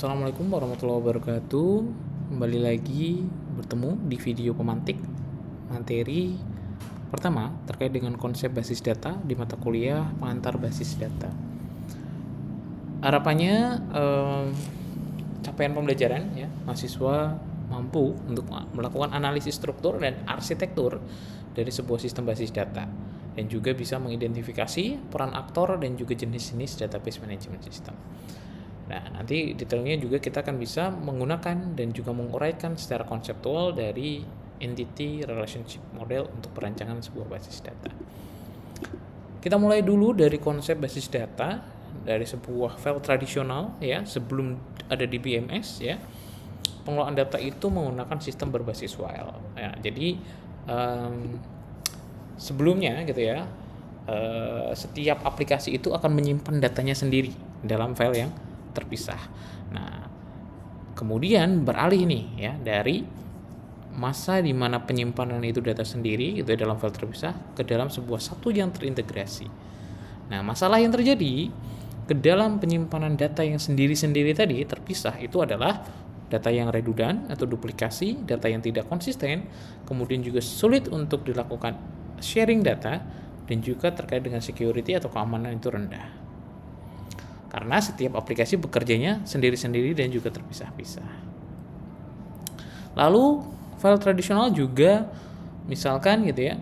Assalamualaikum warahmatullahi wabarakatuh. Kembali lagi bertemu di video pemantik materi pertama terkait dengan konsep basis data di mata kuliah pengantar basis data. Harapannya capaian pembelajaran ya, mahasiswa mampu untuk melakukan analisis struktur dan arsitektur dari sebuah sistem basis data dan juga bisa mengidentifikasi peran aktor dan juga jenis-jenis database management system. Nah, nanti detailnya juga kita akan bisa menggunakan dan juga menguraikan secara konseptual dari entity relationship model untuk perancangan sebuah basis data. Kita mulai dulu dari konsep basis data dari sebuah file tradisional ya, sebelum ada di BMS ya. Pengelolaan data itu menggunakan sistem berbasis file. Ya, jadi sebelumnya gitu ya, setiap aplikasi itu akan menyimpan datanya sendiri dalam file yang terpisah. Nah, kemudian beralih nih ya dari masa di mana penyimpanan itu data sendiri itu dalam file terpisah ke dalam sebuah satu yang terintegrasi. Nah, masalah yang terjadi ke dalam penyimpanan data yang sendiri-sendiri tadi terpisah itu adalah data yang redundant atau duplikasi, data yang tidak konsisten, kemudian juga sulit untuk dilakukan sharing data dan juga terkait dengan security atau keamanan itu rendah. Karena setiap aplikasi bekerjanya sendiri-sendiri dan juga terpisah-pisah. Lalu file tradisional juga misalkan gitu ya,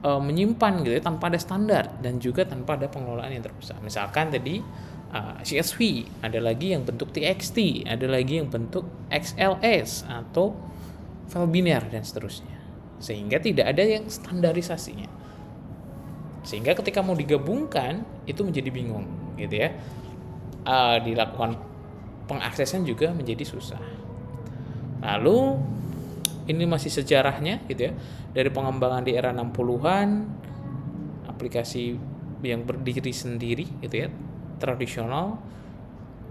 menyimpan gitu ya tanpa ada standar dan juga tanpa ada pengelolaan yang terpisah. Misalkan tadi CSV, ada lagi yang bentuk TXT, ada lagi yang bentuk XLS atau file biner dan seterusnya. Sehingga tidak ada yang standarisasinya. Sehingga ketika mau digabungkan itu menjadi bingung gitu ya. Dilakukan pengaksesan juga menjadi susah. Lalu ini masih sejarahnya gitu ya. Dari pengembangan di era 60-an, aplikasi yang berdiri sendiri gitu ya, tradisional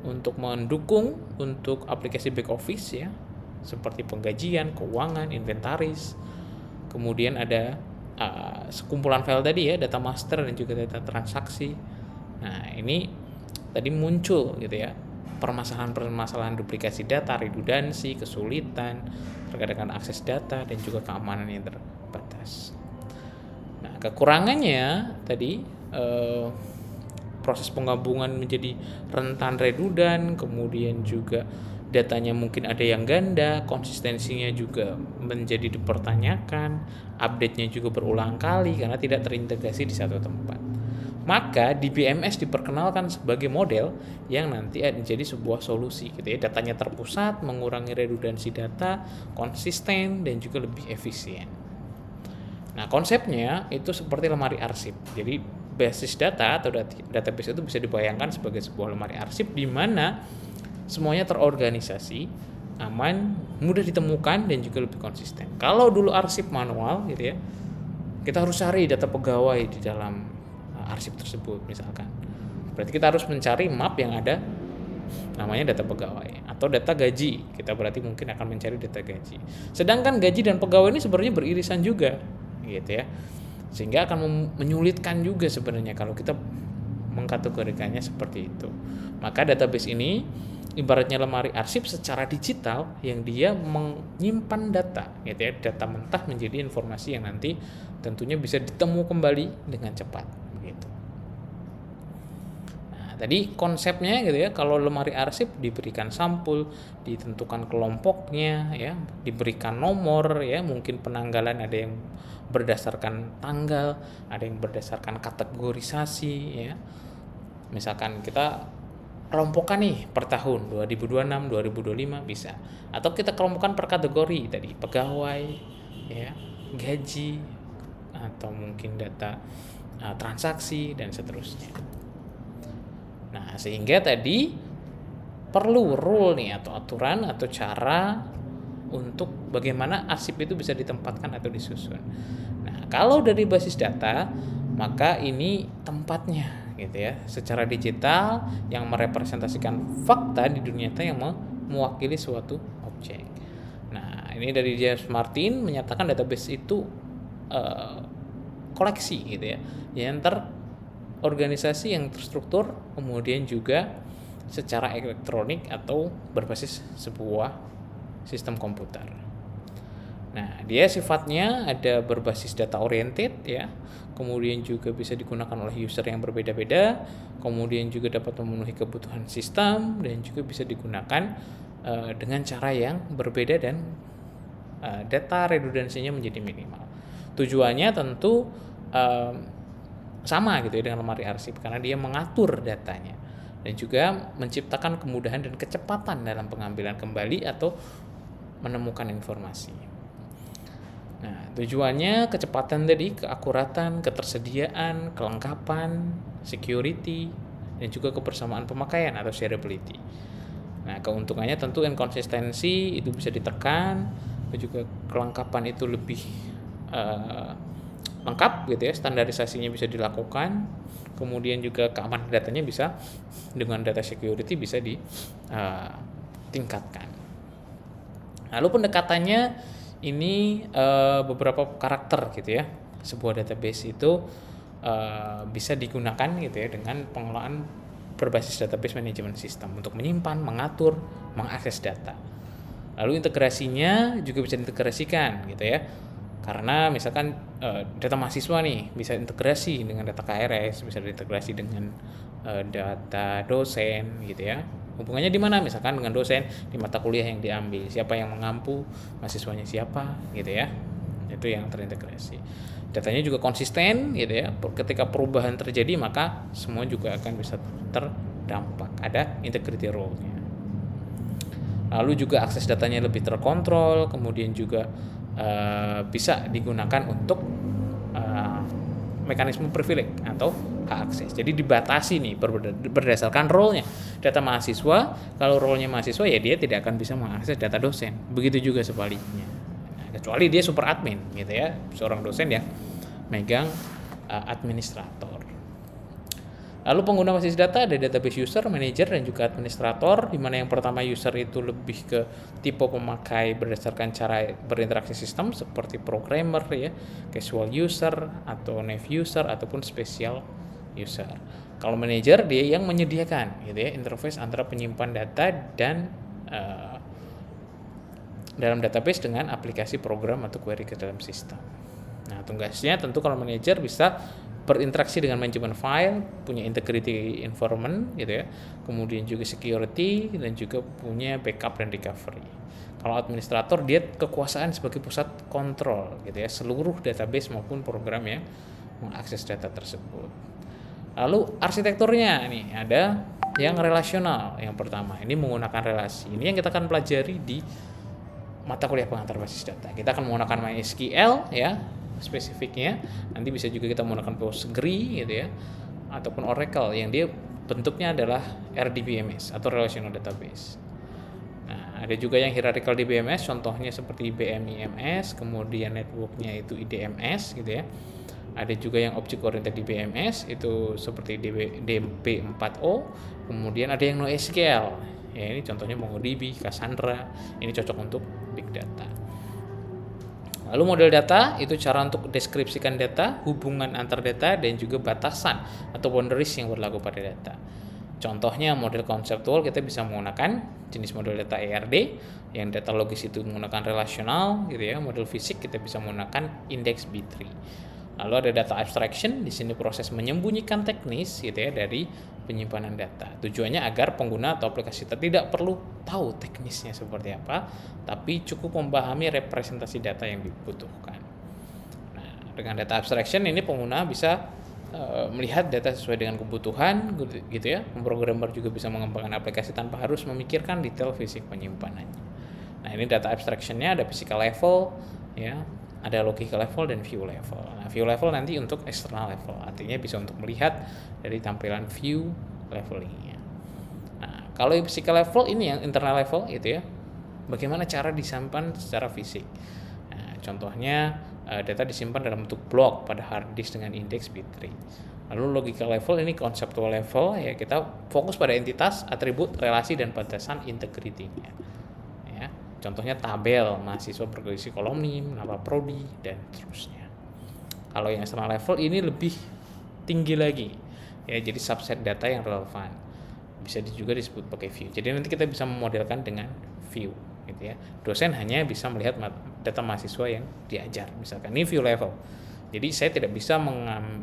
untuk mendukung untuk aplikasi back office ya, seperti penggajian, keuangan, inventaris. Kemudian ada sekumpulan file tadi ya, data master dan juga data transaksi. Nah, ini tadi muncul gitu ya, permasalahan-permasalahan duplikasi data, redundansi, kesulitan terkait dengan akses data dan juga keamanan yang terbatas. Nah, kekurangannya tadi proses penggabungan menjadi rentan redundan, kemudian juga datanya mungkin ada yang ganda, konsistensinya juga menjadi dipertanyakan, update-nya juga berulang kali karena tidak terintegrasi di satu tempat. Maka DBMS diperkenalkan sebagai model yang nanti menjadi sebuah solusi gitu ya. Datanya terpusat, mengurangi redundansi data, konsisten dan juga lebih efisien. Nah, konsepnya itu seperti lemari arsip. Jadi basis data atau database itu bisa dibayangkan sebagai sebuah lemari arsip di mana semuanya terorganisasi, aman, mudah ditemukan dan juga lebih konsisten. Kalau dulu arsip manual gitu ya, kita harus cari data pegawai di dalam arsip tersebut misalkan. Berarti kita harus mencari map yang ada namanya data pegawai atau data gaji. Kita berarti mungkin akan mencari data gaji. Sedangkan gaji dan pegawai ini sebenarnya beririsan juga, gitu ya. Sehingga akan menyulitkan juga sebenarnya kalau kita mengkategorikannya seperti itu. Maka database ini ibaratnya lemari arsip secara digital yang dia menyimpan data, gitu ya, data mentah menjadi informasi yang nanti tentunya bisa ditemu kembali dengan cepat. Gitu. Nah, tadi konsepnya gitu ya, kalau lemari arsip diberikan sampul, ditentukan kelompoknya, ya, diberikan nomor, ya, mungkin penanggalan ada yang berdasarkan tanggal, ada yang berdasarkan kategorisasi, ya. Misalkan kita kelompokkan nih per tahun 2026, 2025 bisa. Atau kita kelompokkan per kategori tadi, pegawai, ya, gaji, atau mungkin data transaksi dan seterusnya. Nah, sehingga tadi perlu rule nih atau aturan atau cara untuk bagaimana arsip itu bisa ditempatkan atau disusun. Nah, kalau dari basis data, maka ini tempatnya gitu ya, secara digital yang merepresentasikan fakta di dunia nyata yang mewakili suatu objek. Nah, ini dari James Martin menyatakan database itu koleksi gitu ya, yang terorganisasi, yang terstruktur, kemudian juga secara elektronik atau berbasis sebuah sistem komputer. Nah, dia sifatnya ada berbasis data oriented ya. Kemudian juga bisa digunakan oleh user yang berbeda-beda, kemudian juga dapat memenuhi kebutuhan sistem dan juga bisa digunakan dengan cara yang berbeda dan data redundansinya menjadi minimal. Tujuannya tentu sama gitu ya dengan lemari arsip karena dia mengatur datanya dan juga menciptakan kemudahan dan kecepatan dalam pengambilan kembali atau menemukan informasi. Nah, tujuannya kecepatan tadi, keakuratan, ketersediaan, kelengkapan, security, dan juga kebersamaan pemakaian atau shareability. Nah, keuntungannya tentu inkonsistensi itu bisa ditekan, dan juga kelengkapan itu lebih lengkap gitu ya, standarisasinya bisa dilakukan, kemudian juga keamanan datanya bisa dengan data security bisa ditingkatkan. Lalu pendekatannya ini beberapa karakter gitu ya. Sebuah database itu bisa digunakan gitu ya dengan pengelolaan berbasis database management system untuk menyimpan, mengatur, mengakses data. Lalu integrasinya juga bisa diintegrasikan gitu ya. Karena misalkan data mahasiswa nih bisa integrasi dengan data KRS, bisa diintegrasi dengan data dosen gitu ya. Hubungannya di mana? Misalkan dengan dosen di mata kuliah yang diambil, siapa yang mengampu, mahasiswanya siapa gitu ya. Itu yang terintegrasi. Datanya juga konsisten gitu ya. Ketika perubahan terjadi maka semua juga akan bisa terdampak. Ada integrity role-nya. Lalu juga akses datanya lebih terkontrol, kemudian juga bisa digunakan untuk mekanisme privilege atau hak akses. Jadi dibatasi nih berdasarkan role-nya. Data mahasiswa, kalau role-nya mahasiswa ya dia tidak akan bisa mengakses data dosen. Begitu juga sebaliknya. Nah, kecuali dia super admin gitu ya, seorang dosen yang megang administrator. Lalu pengguna basis data ada database user, manager, dan juga administrator, di mana yang pertama user itu lebih ke tipe pemakai berdasarkan cara berinteraksi sistem seperti programmer ya, casual user atau naive user ataupun special user. Kalau manager dia yang menyediakan gitu ya interface antara penyimpan data dan dalam database dengan aplikasi program atau query ke dalam sistem. Nah, tugasnya tentu kalau manager bisa berinteraksi dengan manajemen file, punya integrity environment gitu ya, kemudian juga security dan juga punya backup dan recovery. Kalau administrator dia kekuasaan sebagai pusat kontrol gitu ya, seluruh database maupun program yang mengakses data tersebut. Lalu arsitekturnya nih ada yang relasional yang pertama, ini menggunakan relasi. Ini yang kita akan pelajari di mata kuliah pengantar basis data. Kita akan menggunakan MySQL ya, spesifiknya. Nanti bisa juga kita menggunakan Postgre gitu ya, ataupun Oracle yang dia bentuknya adalah RDBMS atau Relational Database. Nah, ada juga yang hierarchical DBMS, contohnya seperti IBM IMS, kemudian networknya itu IDMS gitu ya. Ada juga yang Object Oriented DBMS itu seperti DB4O, kemudian ada yang NoSQL. Ya, ini contohnya MongoDB, Cassandra. Ini cocok untuk big data. Lalu model data itu cara untuk deskripsikan data, hubungan antar data, dan juga batasan atau boundaries yang berlaku pada data. Contohnya model konseptual kita bisa menggunakan jenis model data ERD, yang data logis itu menggunakan relasional gitu ya. Model fisik kita bisa menggunakan index B-tree. Lalu ada data abstraction, di sini proses menyembunyikan teknis gitu ya dari penyimpanan data. Tujuannya agar pengguna atau aplikasi tidak perlu tahu teknisnya seperti apa, tapi cukup memahami representasi data yang dibutuhkan. Nah, dengan data abstraction ini pengguna bisa melihat data sesuai dengan kebutuhan gitu ya. Pemrogramer juga bisa mengembangkan aplikasi tanpa harus memikirkan detail fisik penyimpanannya. Nah, ini data abstraction-nya ada physical level ya, ada logical level dan view level. Nah, view level nanti untuk external level, artinya bisa untuk melihat dari tampilan view levelingnya. Nah, kalau physical level ini yang internal level gitu ya, bagaimana cara disimpan secara fisik. Nah, contohnya data disimpan dalam bentuk blok pada hard disk dengan indeks bit-tree. Lalu logical level ini conceptual level ya, kita fokus pada entitas, atribut, relasi dan batasan integrity-nya. Ya, contohnya tabel mahasiswa berisi kolom NIM, nama prodi dan seterusnya. Kalau yang external level ini lebih tinggi lagi ya, jadi subset data yang relevan. bisa juga disebut pakai view. Jadi nanti kita bisa memodelkan dengan view gitu ya. Dosen hanya bisa melihat data mahasiswa yang diajar, misalkan ini view level. Jadi saya tidak bisa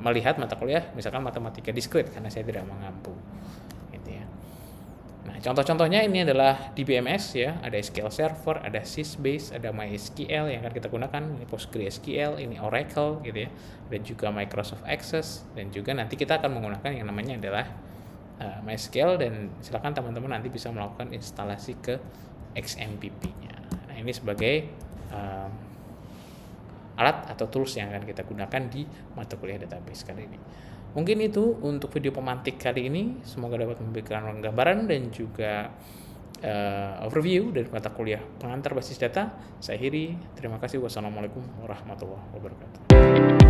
melihat mata kuliah misalkan matematika diskrit karena saya tidak mampu gitu ya. Nah, contoh-contohnya ini adalah DBMS ya, ada SQL Server, ada Sysbase, ada MySQL yang akan kita gunakan, ini PostgreSQL, ini Oracle gitu ya, dan juga Microsoft Access, dan juga nanti kita akan menggunakan yang namanya adalah MySQL, dan silakan teman-teman nanti bisa melakukan instalasi ke XMPP-nya. Nah, ini sebagai alat atau tools yang akan kita gunakan di mata kuliah database kali ini. Mungkin itu untuk video pemantik kali ini. Semoga dapat memberikan gambaran dan juga overview dari mata kuliah pengantar basis data. Saya akhiri. Terima kasih. Wassalamualaikum warahmatullahi wabarakatuh.